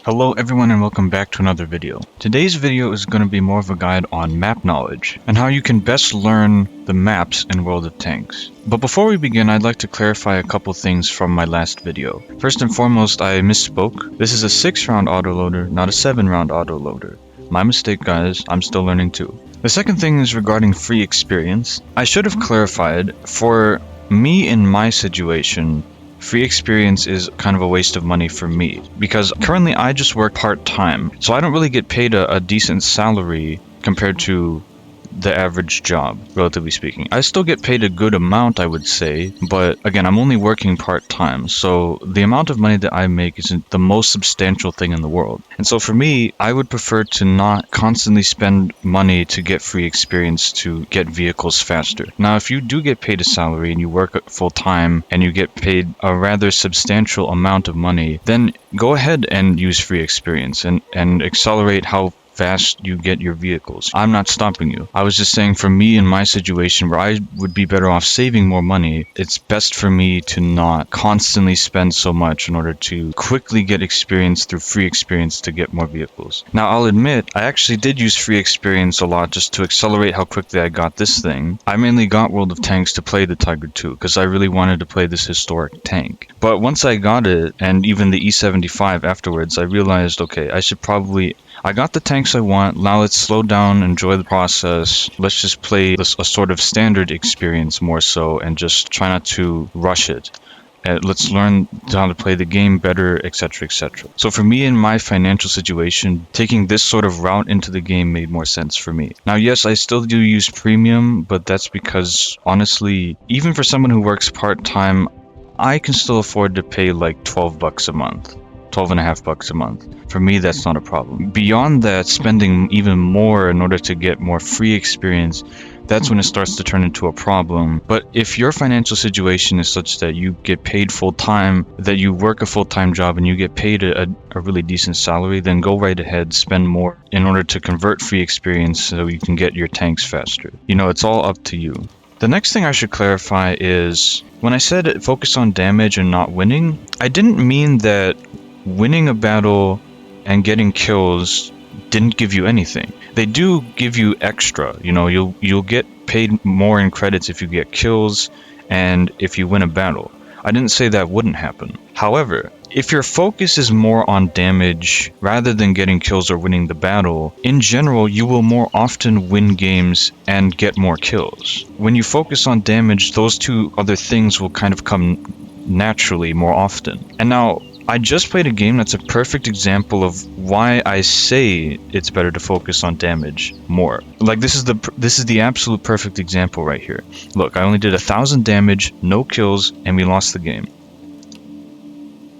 Hello everyone and welcome back to another video. Today's video is going to be more of a guide on map knowledge and how you can best learn the maps in World of Tanks. But before we begin, I'd like to clarify a couple things from my last video. First and foremost, I misspoke. This is a 6-round autoloader, not a 7-round autoloader. My mistake, guys. I'm still learning too. The second thing is regarding free experience. I should have clarified, for me in my situation, free experience is kind of a waste of money for me because currently I just work part-time, so I don't really get paid a decent salary compared to the average job, relatively speaking. I still get paid a good amount, I would say, but again, I'm only working part-time, so the amount of money that I make isn't the most substantial thing in the world. And so for me, I would prefer to not constantly spend money to get free experience to get vehicles faster. Now, if you do get paid a salary and you work full-time and you get paid a rather substantial amount of money, then go ahead and use free experience and accelerate how fast you get your vehicles. I'm not stopping you. I was just saying, for me in my situation where I would be better off saving more money, it's best for me to not constantly spend so much in order to quickly get experience through free experience to get more vehicles. Now, I'll admit, I actually did use free experience a lot just to accelerate how quickly I got this thing. I mainly got World of Tanks to play the Tiger II because I really wanted to play this historic tank. But once I got it, and even the E75 afterwards, I realized, okay, I got the tanks I want. Now let's slow down, enjoy the process. Let's just play a sort of standard experience more so and just try not to rush it. Let's learn how to play the game better, etc, etc. So for me in my financial situation, taking this sort of route into the game made more sense for me. Now, yes, I still do use premium, but that's because, honestly, even for someone who works part-time, I can still afford to pay like $12 a month. $12.50 a month. For me, that's not a problem. Beyond that, spending even more in order to get more free experience, that's when it starts to turn into a problem. But if your financial situation is such that you get paid full-time, that you work a full-time job and you get paid a really decent salary, then go right ahead, spend more in order to convert free experience so you can get your tanks faster. You know, it's all up to you. The next thing I should clarify is, when I said focus on damage and not winning, I didn't mean that winning a battle and getting kills didn't give you anything. They do give you extra. You know, you'll get paid more in credits if you get kills and if you win a battle. I didn't say that wouldn't happen. However, if your focus is more on damage rather than getting kills or winning the battle, in general, you will more often win games and get more kills. When you focus on damage, those two other things will kind of come naturally more often. And now, I just played a game that's a perfect example of why I say it's better to focus on damage more. Like, this is the absolute perfect example right here. Look, I only did 1,000 damage, no kills, and we lost the game.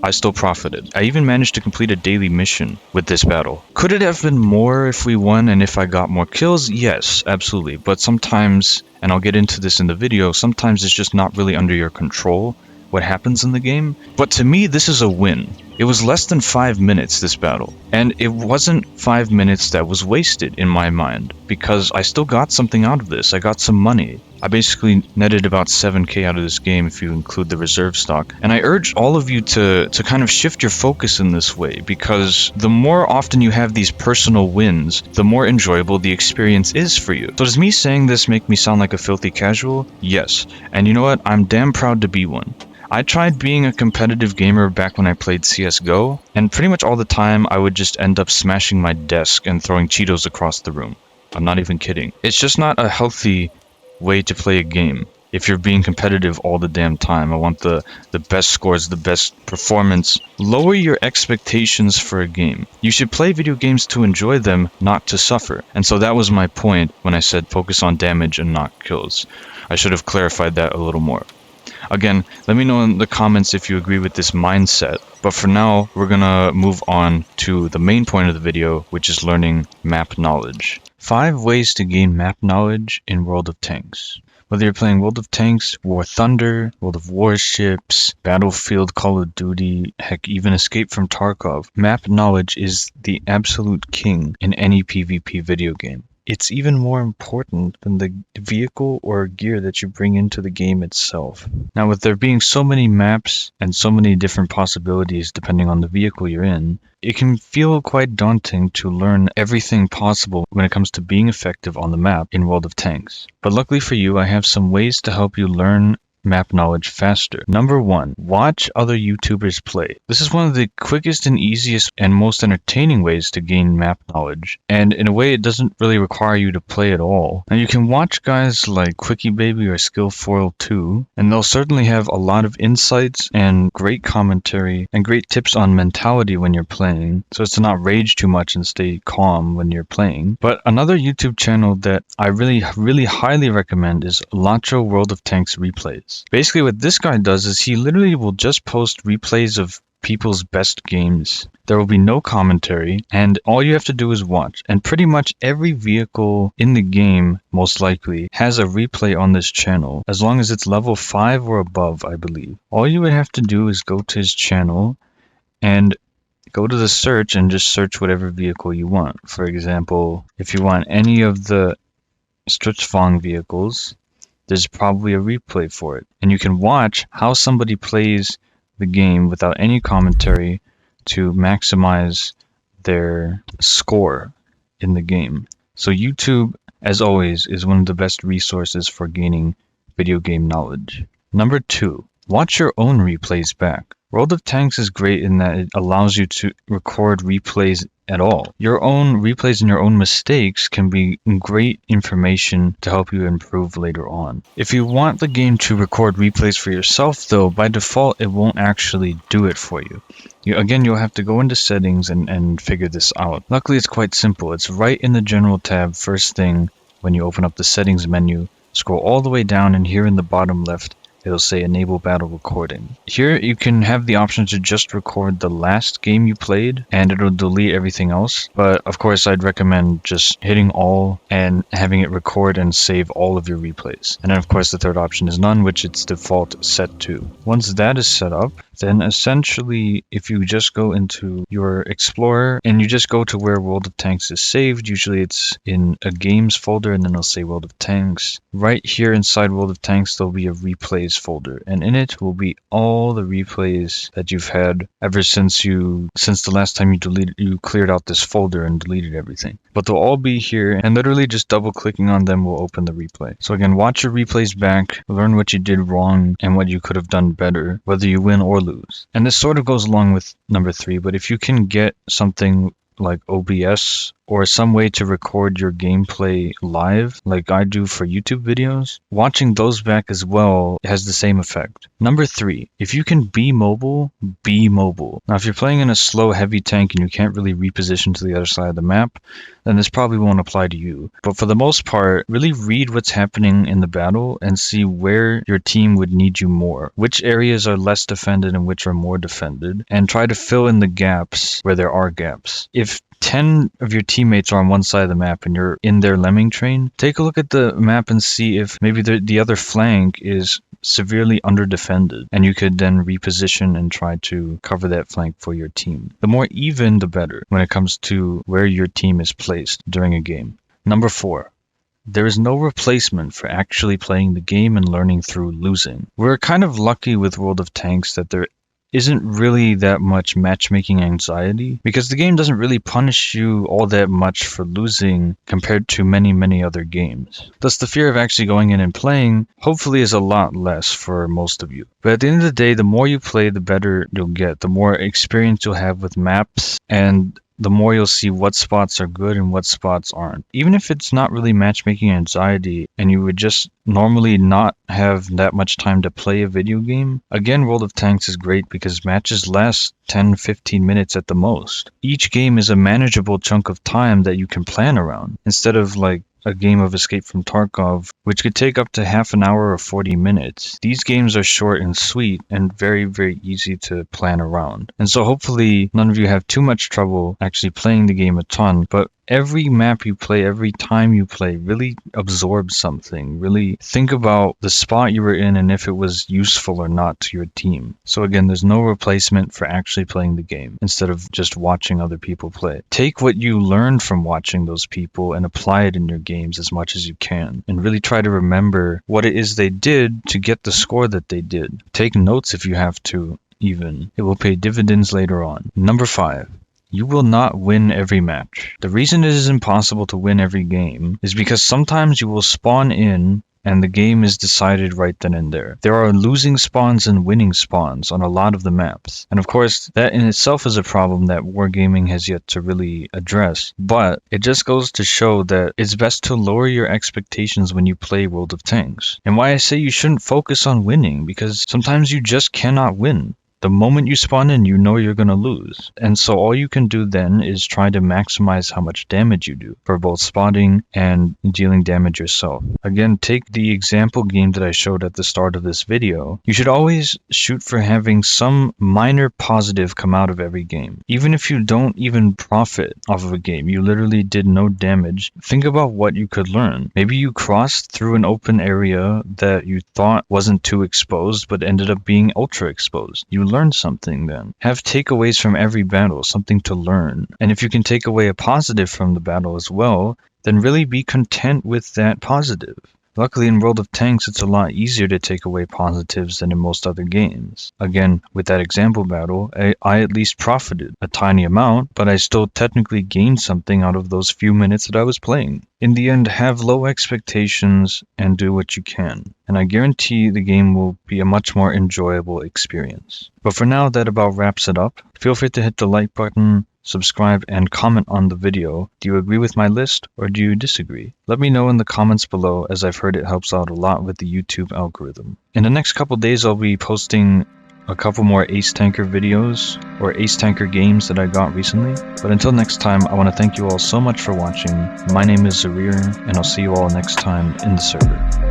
I still profited. I even managed to complete a daily mission with this battle. Could it have been more if we won and if I got more kills? Yes, absolutely. But sometimes, and I'll get into this in the video, sometimes it's just not really under your control what happens in the game. But to me, this is a win. It was less than 5 minutes, this battle. And it wasn't 5 minutes that was wasted in my mind, because I still got something out of this. I got some money. I basically netted about 7k out of this game if you include the reserve stock. And I urge all of you to kind of shift your focus in this way, because the more often you have these personal wins, the more enjoyable the experience is for you. So does me saying this make me sound like a filthy casual? Yes. And you know what? I'm damn proud to be one. I tried being a competitive gamer back when I played CSGO, and pretty much all the time I would just end up smashing my desk and throwing Cheetos across the room. I'm not even kidding. It's just not a healthy way to play a game if you're being competitive all the damn time. I want the best scores, the best performance. Lower your expectations for a game. You should play video games to enjoy them, not to suffer. And so that was my point when I said focus on damage and not kills. I should have clarified that a little more. Again, let me know in the comments if you agree with this mindset, but for now, we're gonna move on to the main point of the video, which is learning map knowledge. 5 ways to gain map knowledge in World of Tanks. Whether you're playing World of Tanks, War Thunder, World of Warships, Battlefield, Call of Duty, heck, even Escape from Tarkov, map knowledge is the absolute king in any PvP video game. it's even more important than the vehicle or gear that you bring into the game itself. Now, with there being so many maps and so many different possibilities depending on the vehicle you're in, it can feel quite daunting to learn everything possible when it comes to being effective on the map in World of Tanks. But luckily for you, I have some ways to help you learn map knowledge faster. Number 1, watch other YouTubers play. This is one of the quickest and easiest and most entertaining ways to gain map knowledge, and in a way it doesn't really require you to play at all. Now you can watch guys like Quickie Baby or Skillfoil2, and they'll certainly have a lot of insights and great commentary and great tips on mentality when you're playing, so as to not rage too much and stay calm when you're playing. But another YouTube channel that I really highly recommend is Lantro World of Tanks Replays. Basically what this guy does is he literally will just post replays of people's best games. There will be no commentary, and all you have to do is watch. And pretty much every vehicle in the game, most likely, has a replay on this channel, as long as it's level 5 or above, I believe. All you would have to do is go to his channel and go to the search and just search whatever vehicle you want. For example, if you want any of the Strichfang vehicles, there's probably a replay for it. And you can watch how somebody plays the game without any commentary to maximize their score in the game. So YouTube, as always, is one of the best resources for gaining video game knowledge. Number 2, watch your own replays back. World of Tanks is great in that it allows you to record replays at all. Your own replays and your own mistakes can be great information to help you improve later on. If you want the game to record replays for yourself though, by default it won't actually do it for you. You'll have to go into settings and figure this out. Luckily it's quite simple. It's right in the general tab first thing when you open up the settings menu. Scroll all the way down, and here in the bottom left it'll say enable battle recording. Here you can have the option to just record the last game you played and it'll delete everything else. But of course I'd recommend just hitting all and having it record and save all of your replays. And then of course the third option is none, which it's default set to. Once that is set up, then essentially if you just go into your Explorer and you just go to where World of Tanks is saved, usually it's in a games folder and then it'll say World of Tanks. Right here inside World of Tanks there'll be a replays folder, and in it will be all the replays that you've had ever since the last time you cleared out this folder and deleted everything. But they'll all be here, and literally just double clicking on them will open the replay. So again, watch your replays back, learn what you did wrong and what you could have done better, whether you win or lose. And this sort of goes along with number 3, but if you can get something like OBS or some way to record your gameplay live like I do for YouTube videos, watching those back as well has the same effect. Number 3, if you can be mobile, be mobile. Now if you're playing in a slow heavy tank and you can't really reposition to the other side of the map, then this probably won't apply to you. But for the most part, really read what's happening in the battle and see where your team would need you more, which areas are less defended and which are more defended, and try to fill in the gaps where there are gaps. If 10 of your teammates are on one side of the map and you're in their lemming train, take a look at the map and see if maybe the other flank is severely underdefended, and you could then reposition and try to cover that flank for your team. The more even, the better when it comes to where your team is placed during a game. Number 4. There is no replacement for actually playing the game and learning through losing. We're kind of lucky with World of Tanks that there isn't really that much matchmaking anxiety, because the game doesn't really punish you all that much for losing compared to many other games. Thus the fear of actually going in and playing hopefully is a lot less for most of you. But at the end of the day, the more you play, the better you'll get, the more experience you'll have with maps, and the more you'll see what spots are good and what spots aren't. Even if it's not really matchmaking anxiety and you would just normally not have that much time to play a video game, again, World of Tanks is great because matches last 10-15 minutes at the most. Each game is a manageable chunk of time that you can plan around, instead of like a game of Escape from Tarkov, which could take up to half an hour or 40 minutes. These games are short and sweet and very easy to plan around. And so hopefully none of you have too much trouble actually playing the game a ton, but every map you play, every time you play, really absorb something. Really think about the spot you were in and if it was useful or not to your team. So again, there's no replacement for actually playing the game instead of just watching other people play. Take what you learned from watching those people and apply it in your games as much as you can, and really try to remember what it is they did to get the score that they did. Take notes if you have to, even. It will pay dividends later on. Number 5. You will not win every match. The reason it is impossible to win every game is because sometimes you will spawn in and the game is decided right then and there. There are losing spawns and winning spawns on a lot of the maps. And of course, that in itself is a problem that wargaming has yet to really address. But it just goes to show that it's best to lower your expectations when you play World of Tanks. And why I say you shouldn't focus on winning, because sometimes you just cannot win. The moment you spawn in, you know you're going to lose. And so all you can do then is try to maximize how much damage you do for both spotting and dealing damage yourself. Again, take the example game that I showed at the start of this video. You should always shoot for having some minor positive come out of every game. Even if you don't even profit off of a game, you literally did no damage, think about what you could learn. Maybe you crossed through an open area that you thought wasn't too exposed, but ended up being ultra exposed. You learn something then. Have takeaways from every battle, something to learn. And if you can take away a positive from the battle as well, then really be content with that positive. Luckily, in World of Tanks, it's a lot easier to take away positives than in most other games. Again, with that example battle, I at least profited a tiny amount, but I still technically gained something out of those few minutes that I was playing. In the end, have low expectations and do what you can, and I guarantee the game will be a much more enjoyable experience. But for now, that about wraps it up. Feel free to hit the like button, subscribe, and comment on the video. Do you agree with my list or do you disagree? Let me know in the comments below, as I've heard it helps out a lot with the YouTube algorithm. In the next couple days, I'll be posting a couple more Ace Tanker videos or Ace Tanker games that I got recently. But until next time, I want to thank you all so much for watching. My name is Zarir, and I'll see you all next time in the server.